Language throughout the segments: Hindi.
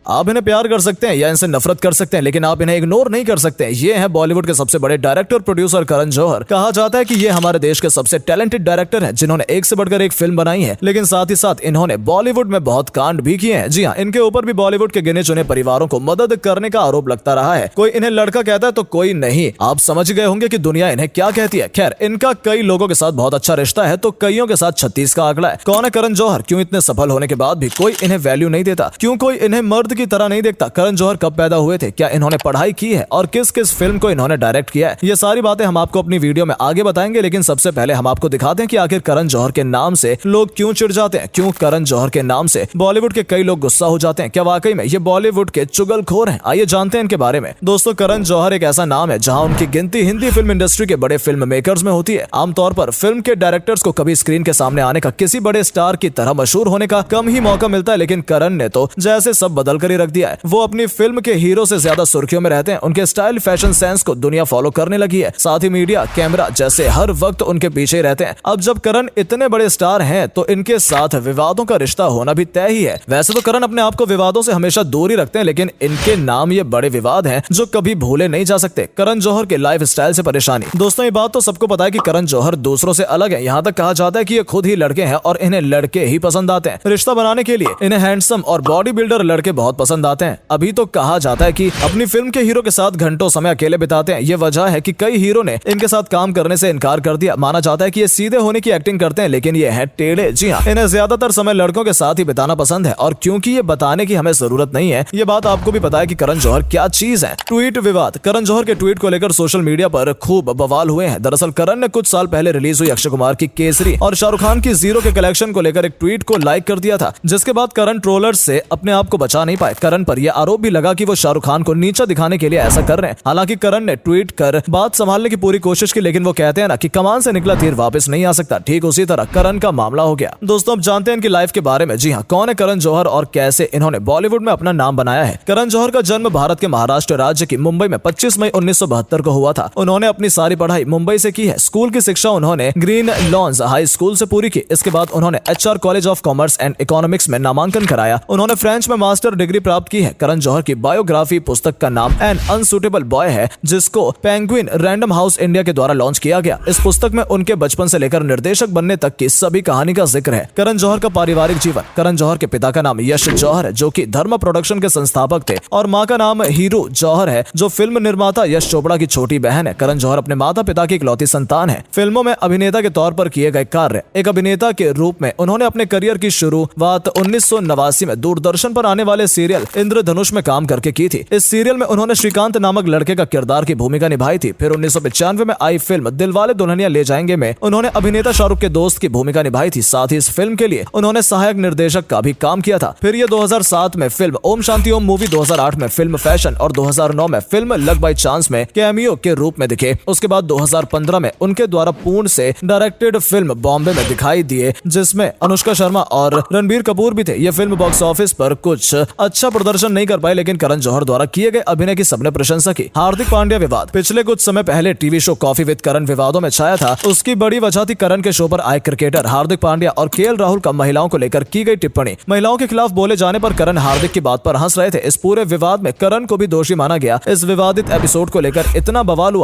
आप इन्हें प्यार कर सकते हैं या इनसे नफरत कर सकते हैं, लेकिन आप इन्हें इग्नोर नहीं कर सकते। ये हैं बॉलीवुड के सबसे बड़े डायरेक्टर प्रोड्यूसर करण जौहर। कहा जाता है कि ये हमारे देश के सबसे टैलेंटेड डायरेक्टर हैं, जिन्होंने एक से बढ़कर एक फिल्म बनाई है, लेकिन साथ ही साथ इन्होंने बॉलीवुड में बहुत कांड भी किए हैं। जी हाँ, इनके ऊपर भी बॉलीवुड के गिने चुने परिवारों को मदद करने का आरोप लगता रहा है। कोई इन्हें लड़का कहता है तो कोई नहीं। आप समझ गए होंगे कि दुनिया इन्हें क्या कहती है। खैर, इनका कई लोगों के साथ बहुत अच्छा रिश्ता है तो कईयों के साथ 36 का आंकड़ा है। कौन है करण जौहर? क्यों इतने सफल होने के बाद भी कोई इन्हें वैल्यू नहीं देता? क्यों कोई इन्हें मर्द की तरह नहीं देखता? करण जौहर कब पैदा हुए थे? क्या इन्होंने पढ़ाई की है? और किस किस फिल्म को इन्होंने डायरेक्ट किया है? ये सारी बातें हम आपको अपनी वीडियो में आगे बताएंगे, लेकिन सबसे पहले हम आपको दिखाते हैं कि आखिर करण जौहर के नाम से लोग क्यों चिढ़ जाते हैं। क्यों करण जौहर के नाम से बॉलीवुड के कई लोग गुस्सा हो जाते हैं? क्या वाकई में ये बॉलीवुड के चुगलखोर हैं? आइए जानते हैं इनके बारे में। दोस्तों, करण जौहर एक ऐसा नाम है जहां उनकी गिनती हिंदी फिल्म इंडस्ट्री के बड़े फिल्म मेकर्स में होती है। आमतौर पर फिल्म के डायरेक्टर्स को कभी स्क्रीन के सामने आने का, किसी बड़े स्टार की तरह मशहूर होने का कम ही मौका मिलता है, लेकिन करण ने तो जैसे सब बदल कर ही रख दिया है। वो अपनी फिल्म के हीरो से ज्यादा सुर्खियों में रहते हैं। उनके स्टाइल, फैशन सेंस को दुनिया फॉलो करने लगी है। साथ ही मीडिया, कैमरा जैसे हर वक्त उनके पीछे ही रहते हैं। अब जब करण इतने बड़े स्टार हैं तो इनके साथ विवादों का रिश्ता होना भी तय ही है। वैसे तो करण अपने आप को विवादों से हमेशा दूर ही रखते हैं, लेकिन इनके नाम ये बड़े विवाद हैं जो कभी भूले नहीं जा सकते। करण जौहर के लाइफ स्टाइल से परेशानी। दोस्तों, ये बात तो सबको पता है कि करण जौहर दूसरों से अलग है। यहाँ तक कहा जाता है कि ये खुद ही लड़के हैं और इन्हें लड़के ही पसंद आते हैं। रिश्ता बनाने के लिए इन्हें हैंडसम और बॉडी बिल्डर लड़के बहुत पसंद आते हैं। अभी तो कहा जाता है कि अपनी फिल्म के हीरो के साथ घंटों समय अकेले बिताते हैं। ये वजह है कि कई हीरो ने इनके साथ काम करने से इनकार कर दिया। माना जाता है कि ये सीधे होने की एक्टिंग करते हैं, लेकिन ये है टेढ़े। जी हाँ, इन्हें ज्यादातर समय लड़कों के साथ ही बिताना पसंद है, और क्योंकि ये बताने की हमें जरूरत नहीं है, ये बात आपको भी पता है कि करण जौहर क्या चीज है। ट्वीट विवाद। करण जौहर के ट्वीट को लेकर सोशल मीडिया पर खूब बवाल हुए हैं। दरअसल करण ने कुछ साल पहले रिलीज हुई अक्षय कुमार की केसरी और शाहरुख खान की जीरो के कलेक्शन को लेकर एक ट्वीट को लाइक कर दिया था, जिसके बाद करण ट्रोलर्स से अपने आप को बचा नहीं पाए। करण पर यह आरोप भी लगा कि वो शाहरुख खान को नीचा दिखाने के लिए ऐसा कर रहे हैं। हालांकि करण ने ट्वीट कर बात संभालने की पूरी कोशिश की, लेकिन वो कहते हैं ना कि कमान से निकला तीर वापस नहीं आ सकता। ठीक उसी तरह करण का मामला हो गया। दोस्तों, अब जानते हैं इनकी लाइफ के बारे में। जी हाँ, कौन है करण जौहर और कैसे इन्होंने बॉलीवुड में अपना नाम बनाया है। करण जौहर का जन्म भारत के महाराष्ट्र राज्य की मुंबई में 25 मई 1972 को हुआ था। उन्होंने अपनी सारी पढ़ाई मुंबई से की है। स्कूल की शिक्षा उन्होंने ग्रीन लॉन्स हाई स्कूल से पूरी की। इसके बाद उन्होंने HR college of commerce and economics में नामांकन कराया। उन्होंने फ्रेंच में मास्टर डिग्री प्राप्त की है। करण जौहर की बायोग्राफी पुस्तक का नाम एन अनसुटेबल बॉय है, जिसको पेंगुइन रैंडम हाउस इंडिया के द्वारा लॉन्च किया गया। इस पुस्तक में उनके बचपन से लेकर निर्देशक बनने तक की सभी कहानी का जिक्र है। करण जौहर का पारिवारिक जीवन। करण जौहर के पिता का नाम यश जौहर है, जो कि धर्मा प्रोडक्शन के संस्थापक थे, और मां का नाम हीरू जौहर है, जो फिल्म निर्माता यश चोपड़ा की छोटी बहन है। करण जौहर अपने माता पिता की इकलौती संतान है। फिल्मों में अभिनेता के तौर पर किए गए कार्य। एक अभिनेता के रूप में उन्होंने अपने करियर की शुरुआत 1989 में दूरदर्शन पर आने वाले सीरियल इंद्रधनुष में काम करके की थी। इस सीरियल में उन्होंने श्रीकांत नामक लड़के का किरदार की भूमिका निभाई थी। फिर 1995 में आई फिल्म दिलवाले दुल्हनिया ले जाएंगे में उन्होंने अभिनेता शाहरुख के दोस्त की भूमिका निभाई थी। साथ ही इस फिल्म के लिए उन्होंने सहायक निर्देशक का भी काम किया था। फिर ये 2007 में फिल्म ओम शांति ओम मूवी, 2008 में फिल्म फैशन और 2009 में फिल्म लक बाय चांस में कैमियो के रूप में दिखे। उसके बाद 2015 में उनके द्वारा पूर्ण से डायरेक्टेड फिल्म बॉम्बे में दिखाई दिए, जिसमें अनुष्का शर्मा और रणबीर कपूर भी थे। यह फिल्म बॉक्स ऑफिस पर कुछ अच्छा प्रदर्शन नहीं कर पाई, लेकिन करण जौहर द्वारा किए गए अभिनय की सबने प्रशंसा की। हार्दिक पांड्या विवाद। पिछले कुछ समय पहले टीवी शो कॉफी विद करण विवादों में छाया था। उसकी बड़ी वजह थी करण के शो पर आए क्रिकेटर हार्दिक पांड्या और KL राहुल का महिलाओं को लेकर की गई टिप्पणी। महिलाओं के खिलाफ बोले जाने पर करण हार्दिक की बात पर हंस रहे थे। इस पूरे विवाद में करण को भी दोषी माना गया। इस विवादित एपिसोड को लेकर इतना बवाल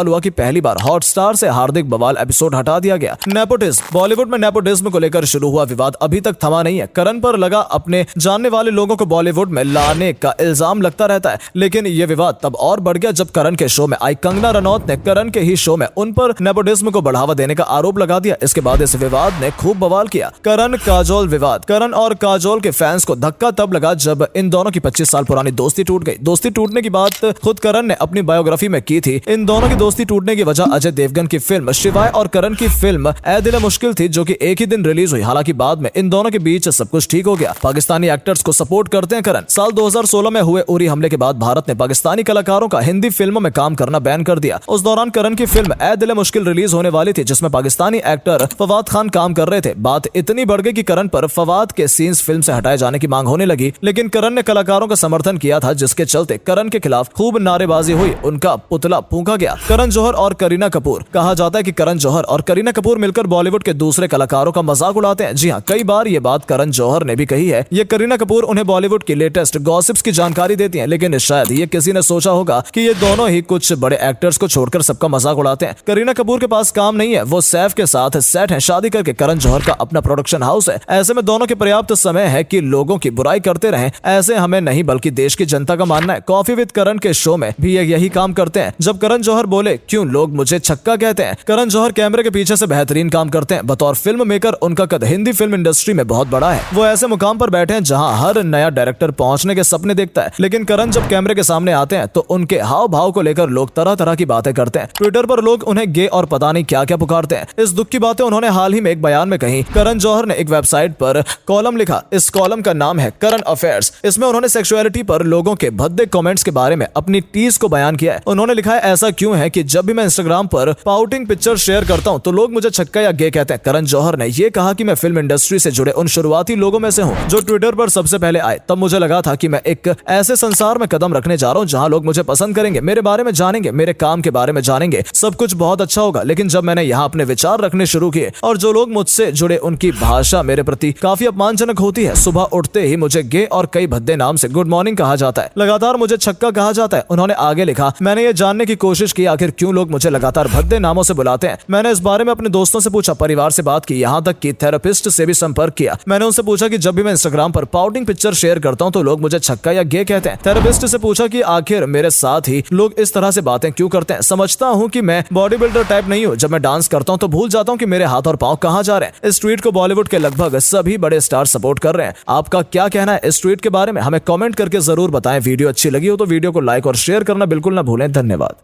हुआ कि पहली बार हॉटस्टार से हार्दिक बवाल एपिसोड हटा दिया गया। नेपोटिज्म। बॉलीवुड में नेपोटिज्म को लेकर शुरू हुआ विवाद अभी तक थमा नहीं है। करण पर लगा अपने जानने वाले लोगों को बॉलीवुड में लाने का इल्जाम लगता रहता है, लेकिन ये विवाद तब और बढ़ गया जब करण के शो में आई कंगना रनौत ने करण के ही शो में उन पर नेपोटिज्म को बढ़ावा देने का आरोप लगा दिया। इसके बाद इस विवाद ने खूब बवाल किया। करण काजोल विवाद। करण और काजोल के फैंस को धक्का तब लगा जब इन दोनों की 25 साल पुरानी दोस्ती टूट गई। दोस्ती टूटने की बात खुद करण ने अपनी बायोग्राफी में की थी। इन दोनों की दोस्ती टूटने की वजह अजय देवगन की फिल्म शिवाय और करण की फिल्म ए दिल मुश्किल थी, जो कि एक ही दिन रिलीज हुई। हालांकि बाद में इन दोनों के बीच सब कुछ ठीक हो गया। पाकिस्तानी एक्टर्स को सपोर्ट करते हैं करण। साल 2016 में हुए उरी हमले के बाद भारत ने पाकिस्तानी कलाकारों का हिंदी फिल्मों में काम करना बैन कर दिया। उस दौरान करण की फिल्म ए दिल मुश्किल रिलीज होने वाली थी, जिसमें पाकिस्तानी एक्टर फवाद खान काम कर रहे थे। बात इतनी बढ़ गई कि करण पर फवाद के सीन्स फिल्म से हटाए जाने की मांग होने लगी, लेकिन करण ने कलाकारों का समर्थन किया था, जिसके चलते करण के खिलाफ खूब नारेबाजी हुई। उनका पुतला फूंका गया। करण जौहर और करीना कपूर। कहा जाता है कि करण जौहर और करीना कपूर मिलकर बॉलीवुड के दूसरे कलाकारों का मजाक उड़ाते हैं। जी हाँ, कई बार ये बात करण जौहर ने भी कही है। ये करीना कपूर उन्हें बॉलीवुड बॉलीवुड की लेटेस्ट गॉसिप्स की जानकारी देती हैं। लेकिन शायद ये किसी ने सोचा होगा कि ये दोनों ही कुछ बड़े एक्टर्स को छोड़कर सबका मजाक उड़ाते हैं। करीना कपूर के पास काम नहीं है, वो सैफ के साथ सेट है, शादी करके करण जौहर का अपना प्रोडक्शन हाउस है। ऐसे में दोनों के पर्याप्त समय है कि लोगों की बुराई करते रहें। ऐसे हमें नहीं बल्कि देश की जनता का मानना है। कॉफी विद करण के शो में भी ये यही काम करते हैं। जब करण जौहर बोले क्यों लोग मुझे छक्का कहते हैं, करण जौहर कैमरे के पीछे से बेहतरीन काम करते हैं। बतौर फिल्म मेकर उनका कद हिंदी फिल्म इंडस्ट्री में बहुत बड़ा है। वो ऐसे मुकाम पर बैठे हैं जहां हर नया डायरेक्टर पहुंचने के सपने देखता है। लेकिन करण जब कैमरे के सामने आते हैं तो उनके हाव भाव को लेकर लोग तरह तरह की बातें करते हैं। ट्विटर पर लोग उन्हें गे और पता नहीं क्या क्या पुकारते हैं। इस दुख की बातें उन्होंने हाल ही में एक बयान में कही। करण जौहर ने एक वेबसाइट पर कॉलम लिखा। इस कॉलम का नाम है करंट अफेयर्स। इसमें उन्होंने सेक्सुअलिटी पर लोगों के भद्दे कमेंट्स के बारे में अपनी टीज को बयान किया है। उन्होंने लिखा है ऐसा क्यों है कि जब भी मैं इंस्टाग्राम पर पाउटिंग पिक्चर शेयर करता हूं तो लोग मुझे छक्का या गे कहते हैं। करण जौहर ने यह कहा कि मैं फिल्म इंडस्ट्री से जुड़े उन शुरुआती लोगों में से हूं जो ट्विटर पर सबसे पहले आए। तब मुझे लगा था कि मैं एक ऐसे संसार में कदम रखने जा रहा हूं जहां लोग मुझे पसंद करेंगे, मेरे बारे में जानेंगे, मेरे काम के बारे में जानेंगे, सब कुछ बहुत अच्छा होगा। लेकिन जब मैंने यहाँ अपने विचार रखने शुरू किए और जो लोग मुझसे जुड़े उनकी भाषा मेरे प्रति काफी अपमानजनक होती है। सुबह उठते ही मुझे गे और कई भद्दे नाम से गुड मॉर्निंग कहा जाता है, लगातार मुझे छक्का कहा जाता है। उन्होंने आगे लिखा, मैंने ये जानने की कोशिश की आखिर क्यों लोग मुझे लगातार भद्दे नामों से बुलाते हैं। मैंने इस बारे में अपने दोस्तों से पूछा, परिवार से बात की, यहाँ तक कि थेरेपिस्ट से भी संपर्क किया। मैंने उनसे पूछा कि जब भी मैं इंस्टाग्राम पर पाउटिंग पिक्चर शेयर करता हूँ तो लोग मुझे छक्का या गे कहते हैं। थेरेपिस्ट से पूछा कि आखिर मेरे साथ ही लोग इस तरह से बातें क्यों करते हैं। समझता हूँ कि मैं बॉडी बिल्डर टाइप नहीं हूँ। जब मैं डांस करता हूँ तो भूल जाता हूँ कि मेरे हाथ और पांव कहाँ जा रहे हैं। इस ट्वीट को बॉलीवुड के लगभग सभी बड़े स्टार सपोर्ट कर रहे हैं। आपका क्या कहना है इस ट्वीट के बारे में, हमें कमेंट करके जरूर बताएं। वीडियो अच्छी लगी हो तो वीडियो को लाइक और शेयर करना बिल्कुल ना भूलें। धन्यवाद।